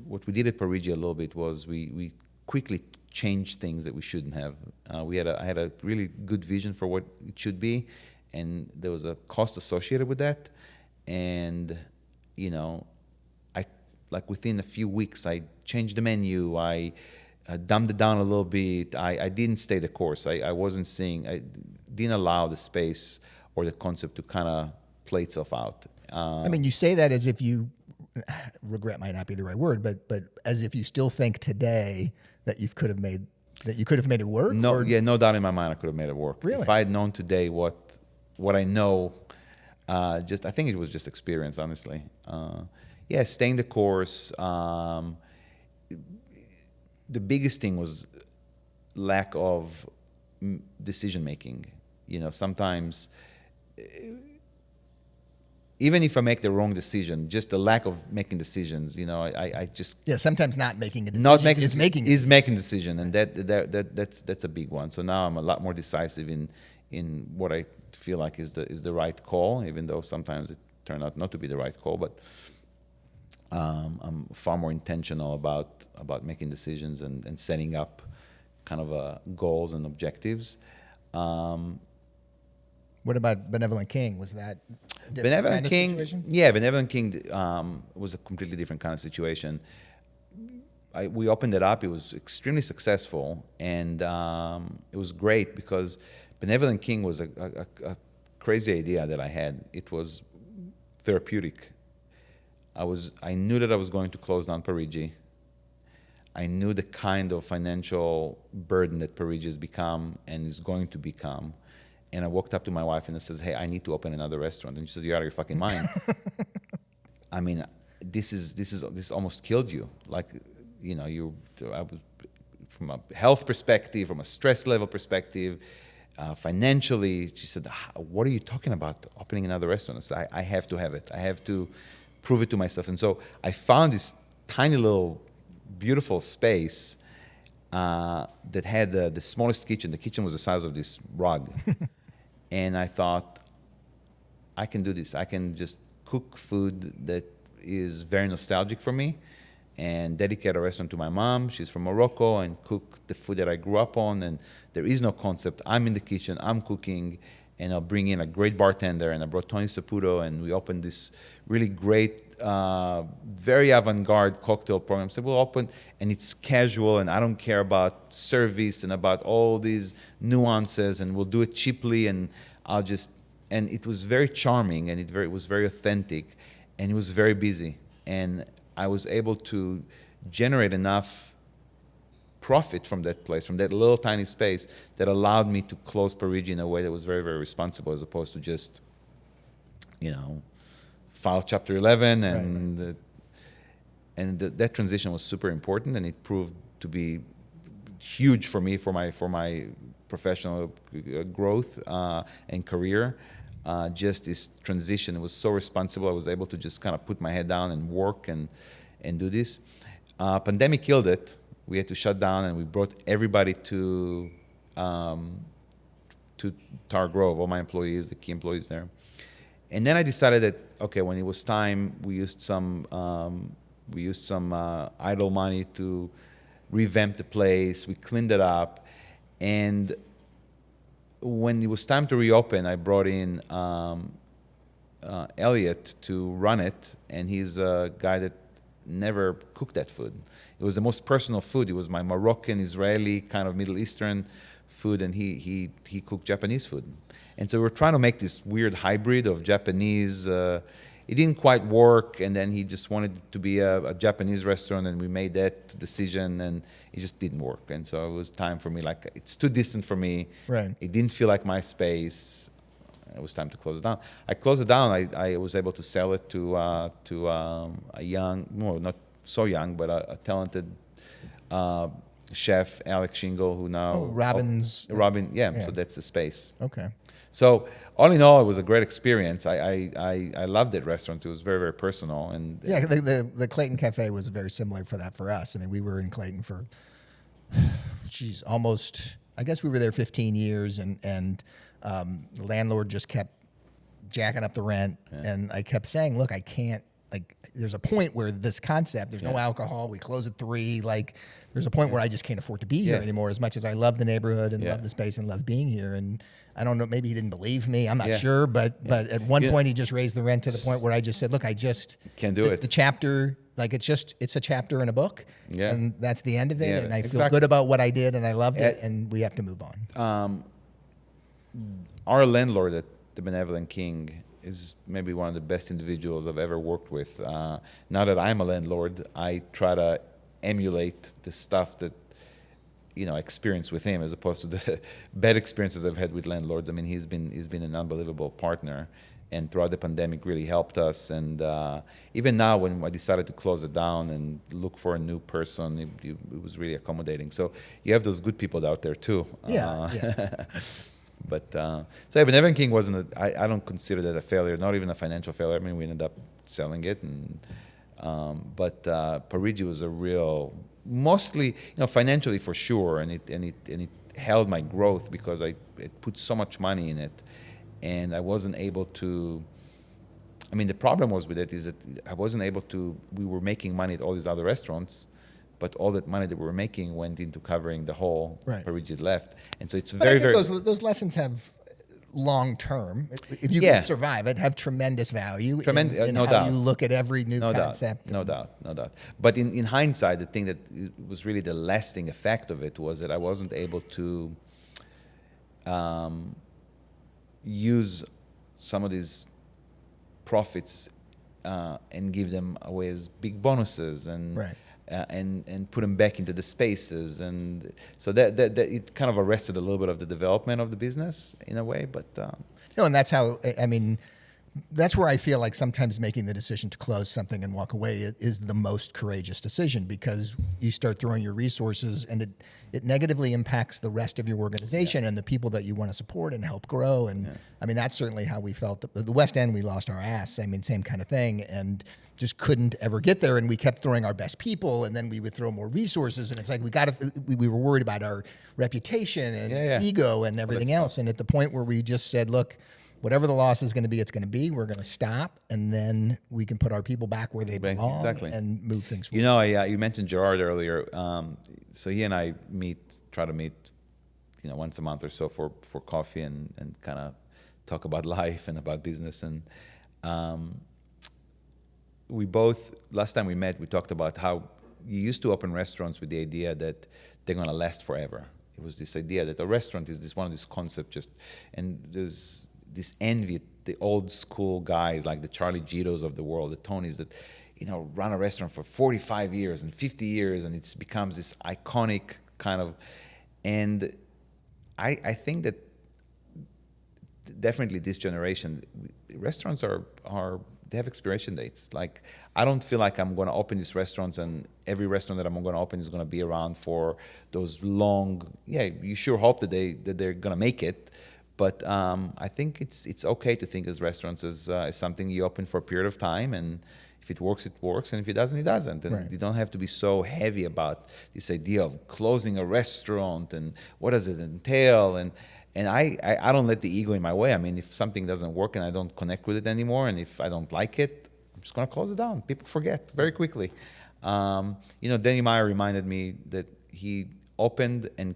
What we did at Parigi a little bit was we quickly changed things that we shouldn't have. I had a really good vision for what it should be, and there was a cost associated with that. And within a few weeks, I changed the menu. I dumbed it down a little bit. I didn't stay the course. I didn't allow the space or the concept to kind of play itself out. You say that as if you regret might not be the right word, but as if you still think today that you could have made that you could have made it work? No, or? no doubt in my mind I could have made it work. Really? If I had known today what I know, I think it was just experience, honestly. Staying the course. The biggest thing was lack of decision making. Sometimes, even if I make the wrong decision, just the lack of making decisions, I just Sometimes not making a decision not making is making making decision, and that's a big one. So now I'm a lot more decisive in what I feel like is the right call, even though sometimes it turned out not to be the right call. But I'm far more intentional about making decisions and setting up kind of goals and objectives. What about Benevolent King? Was that a different Benevolent kind of King? situation? Yeah, Benevolent King was a completely different kind of situation. We opened it up. It was extremely successful, and it was great because Benevolent King was a crazy idea that I had. It was therapeutic. I knew that I was going to close down Parigi. I knew the kind of financial burden that Parigi has become and is going to become. And I walked up to my wife and I says, "Hey, I need to open another restaurant." And she says, "You're out of your fucking mind." I mean, this almost killed you. Like, I was from a health perspective, from a stress level perspective, financially. She said, "What are you talking about? Opening another restaurant?" I said, I have to have it. I have to prove it to myself. And so I found this tiny little beautiful space that had the smallest kitchen. The kitchen was the size of this rug. And I thought, I can do this. I can just cook food that is very nostalgic for me and dedicate a restaurant to my mom. She's from Morocco, and cook the food that I grew up on. And there is no concept. I'm in the kitchen, I'm cooking, and I'll bring in a great bartender. And I brought Tony Saputo, and we opened this really great, very avant-garde cocktail program. So we'll open, and it's casual, and I don't care about service and about all these nuances, and we'll do it cheaply, and and it was very charming, and it was very authentic, and it was very busy. And I was able to generate enough profit from that place, from that little tiny space, that allowed me to close Parigi in a way that was very, very responsible, as opposed to just, file Chapter 11. And Right. That transition was super important, and it proved to be huge for me, for my professional growth and career. Just this transition was so responsible. I was able to just kind of put my head down and work and do this. Pandemic killed it. We had to shut down, and we brought everybody to Tar Grove, all my employees, the key employees there. And then I decided that, okay, when it was time, we used some idle money to revamp the place. We cleaned it up, and when it was time to reopen, I brought in Elliot to run it, and he's a guy that never cooked that food. It was the most personal food. It was my Moroccan, Israeli, kind of Middle Eastern food, and he cooked Japanese food. And so we're trying to make this weird hybrid of Japanese. It didn't quite work, and then he just wanted it to be a Japanese restaurant, and we made that decision, and it just didn't work. And so it was time for me, like, it's too distant for me. Right. It didn't feel like my space. It was time to close it down. I closed it down. I was able to sell it to a young, well, not so young, but a talented chef, Alex Shingle, who now... Robin, yeah, so that's the space. Okay. So all in all, it was a great experience. I loved that restaurant. It was very, very personal. And Yeah, the Clayton Cafe was very similar for that for us. I mean, we were in Clayton for, almost, I guess we were there 15 years, and the landlord just kept jacking up the rent. Yeah. And I kept saying, look, I can't, like, there's a point where this concept, there's no alcohol, we close at 3, like, there's a point where I just can't afford to be here anymore, as much as I love the neighborhood and love the space and love being here. And I don't know, maybe he didn't believe me, I'm not sure, but at one point he just raised the rent to the point where I just said, look, I just can't do it. The chapter, like, it's a chapter in a book, and that's the end of it, and I feel good about what I did, and I loved it, and we have to move on. Our landlord at the Benevolent King is maybe one of the best individuals I've ever worked with. Now that I'm a landlord, I try to emulate the stuff that experience with him as opposed to the bad experiences I've had with landlords. I mean, he's been an unbelievable partner, and throughout the pandemic really helped us. And even now, when I decided to close it down and look for a new person, it was really accommodating. So you have those good people out there too. Yeah. But Benevolent King wasn't. I don't consider that a failure, not even a financial failure. I mean, we ended up selling it, but Parigi was a real, mostly financially for sure, and it held my growth because I put so much money in it, and I wasn't able to. I mean, the problem was with it is that I wasn't able to. We were making money at all these other restaurants, but all that money that we were making went into covering the hole Parigi left, and so it's very. Those lessons have long term, if you can survive it, have tremendous value. In no how doubt. You look at every new concept. No doubt. But in hindsight, the thing that was really the lasting effect of it was that I wasn't able to use some of these profits and give them away as big bonuses and put them back into the spaces, and so that it kind of arrested a little bit of the development of the business in a way. But and that's how that's where I feel like sometimes making the decision to close something and walk away is the most courageous decision, because you start throwing your resources and it negatively impacts the rest of your organization and the people that you want to support and help grow. And that's certainly how we felt. The West End, we lost our ass. Same kind of thing, and just couldn't ever get there. And we kept throwing our best people, and then we would throw more resources. And it's like we were worried about our reputation and ego and everything else. And at the point where we just said, look, whatever the loss is going to be, it's going to be. We're going to stop, and then we can put our people back where they belong and move things forward. You mentioned Gerard earlier. So he and I try to meet, once a month or so for coffee and kind of talk about life and about business. And we both, last time we met, we talked about how you used to open restaurants with the idea that they're going to last forever. It was this idea that a restaurant is this one of these concepts, and there's this envy at the old school guys like the Charlie Gitos of the world, the Tonys that, run a restaurant for 45 years and 50 years, and it becomes this iconic kind of, and I think that definitely this generation, restaurants they have expiration dates. Like, I don't feel like I'm going to open these restaurants and every restaurant that I'm going to open is going to be around for those long, you sure hope that they're going to make it. But I think it's okay to think as restaurants as something you open for a period of time, and if it works, it works, and if it doesn't, it doesn't. And you don't have to be so heavy about this idea of closing a restaurant and what does it entail. And I don't let the ego in my way. I mean, if something doesn't work and I don't connect with it anymore, and if I don't like it, I'm just going to close it down. People forget very quickly. Danny Meyer reminded me that he opened and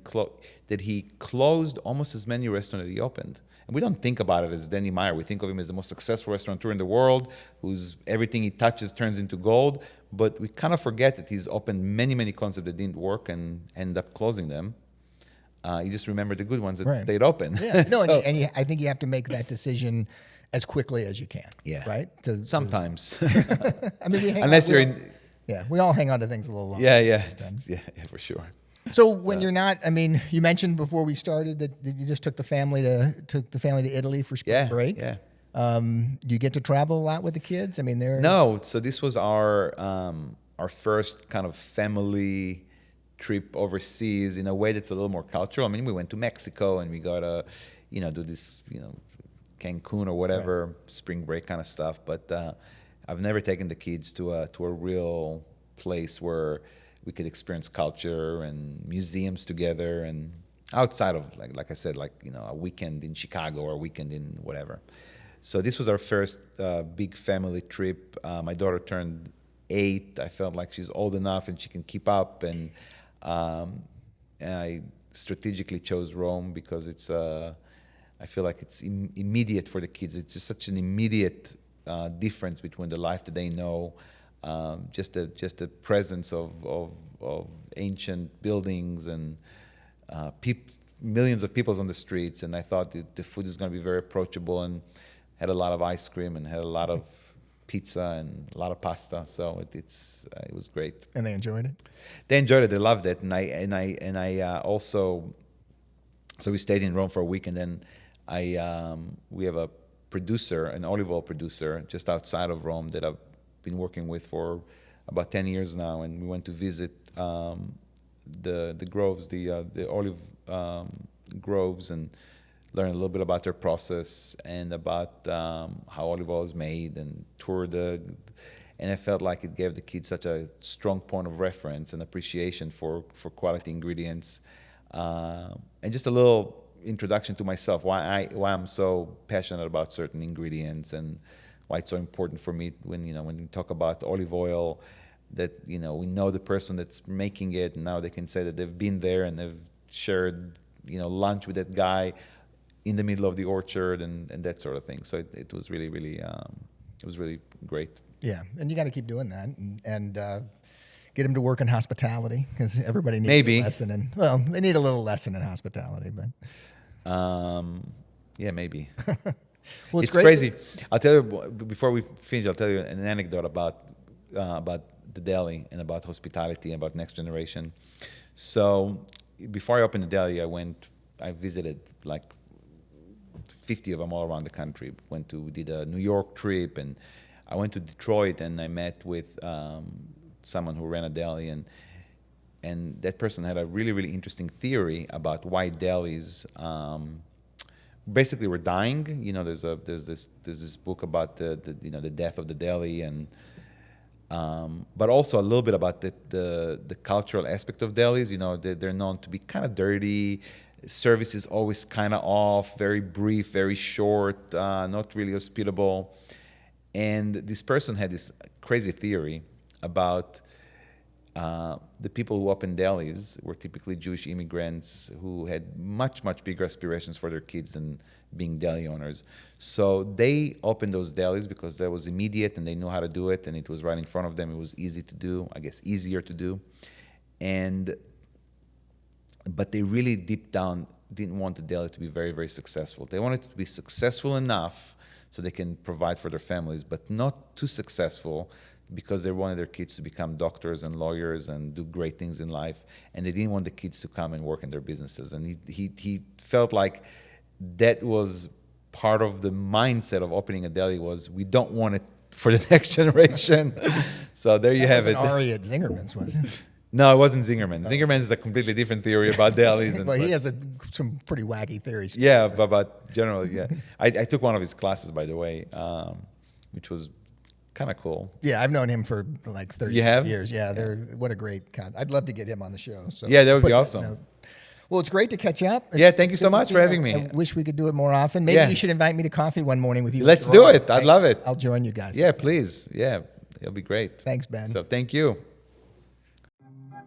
that he closed almost as many restaurants that he opened. And we don't think about it as Danny Meyer. We think of him as the most successful restaurateur in the world, whose everything he touches turns into gold. But we kind of forget that he's opened many, many concepts that didn't work and ended up closing them. You just remember the good ones that stayed open. Yeah. No, I think you have to make that decision as quickly as you can. Yeah. Right? Sometimes. Unless you're in... Yeah, we all hang on to things a little longer. Yeah, for sure. So when you're not, you mentioned before we started that you just took the family to Italy for spring break. Yeah. Do you get to travel a lot with the kids? No. So this was our first kind of family trip overseas in a way that's a little more cultural. We went to Mexico and we got to, do this, Cancun or whatever, spring break kind of stuff. But I've never taken the kids to a real place where we could experience culture and museums together, and outside of like I said, a weekend in Chicago or a weekend in whatever. So this was our first big family trip. My daughter turned 8. I felt like she's old enough and she can keep up, and I strategically chose Rome because it's I feel like it's immediate for the kids. It's just such an immediate difference between the life that they know. Just the presence of ancient buildings and millions of people on the streets, and I thought the food is going to be very approachable, and had a lot of ice cream and had a lot of pizza and a lot of pasta. So it was great. And they enjoyed it? They enjoyed it. They loved it. And I also, so we stayed in Rome for a week, and then we have a producer, an olive oil producer, just outside of Rome that I've been working with for about 10 years now. And we went to visit the groves, the olive groves, and learn a little bit about their process and about how olive oil is made, and toured and I felt like it gave the kids such a strong point of reference and appreciation for quality ingredients, and just a little introduction to myself, why I'm so passionate about certain ingredients and why it's so important for me when we talk about olive oil, that we know the person that's making it, and now they can say that they've been there and they've shared lunch with that guy in the middle of the orchard and that sort of thing. So it was really, really, it was really great. Yeah, and you got to keep doing that and get them to work in hospitality, because everybody needs a lesson. They need a little lesson in hospitality, but yeah, maybe. Well, it's crazy. I'll tell you, before we finish, I'll tell you an anecdote about the deli and about hospitality and about next generation. So before I opened the deli, I visited like 50 of them all around the country. Did a New York trip, and I went to Detroit, and I met with someone who ran a deli, and that person had a really, really interesting theory about why delis basically we're dying. There's this book about the death of the deli, and but also a little bit about the cultural aspect of delis. They're known to be kind of dirty. Service is always kind of off, very brief, very short, not really hospitable. And this person had this crazy theory about the people who opened delis were typically Jewish immigrants who had much, much bigger aspirations for their kids than being deli owners. So they opened those delis because that was immediate and they knew how to do it, and it was right in front of them. It was easy to do, I guess easier to do. But they really deep down didn't want the deli to be very, very successful. They wanted it to be successful enough so they can provide for their families, but not too successful because they wanted their kids to become doctors and lawyers and do great things in life, and they didn't want the kids to come and work in their businesses. And he felt like that was part of the mindset of opening a deli, was we don't want it for the next generation. So there you have it. Ari at Zingerman's, wasn't it? No, it wasn't Zingerman. Zingerman is a completely different theory about delis. Well, he has some pretty wacky theories. Yeah, about generally, yeah. I took one of his classes, by the way, which was kind of cool. Yeah, I've known him for like 30 years. Yeah, what a great content. I'd love to get him on the show. So yeah, that would be awesome. Well, it's great to catch up. Yeah, thank you so much for having me. I wish we could do it more often. Maybe you should invite me to coffee one morning with you. Let's do it. I'd love it. I'll join you guys. Yeah, please. Yeah, it'll be great. Thanks, Ben. So thank you.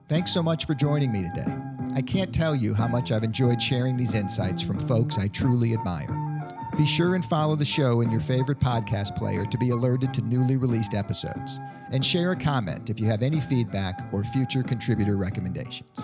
Thanks so much for joining me today. I can't tell you how much I've enjoyed sharing these insights from folks I truly admire. Be sure and follow the show in your favorite podcast player to be alerted to newly released episodes. And share a comment if you have any feedback or future contributor recommendations.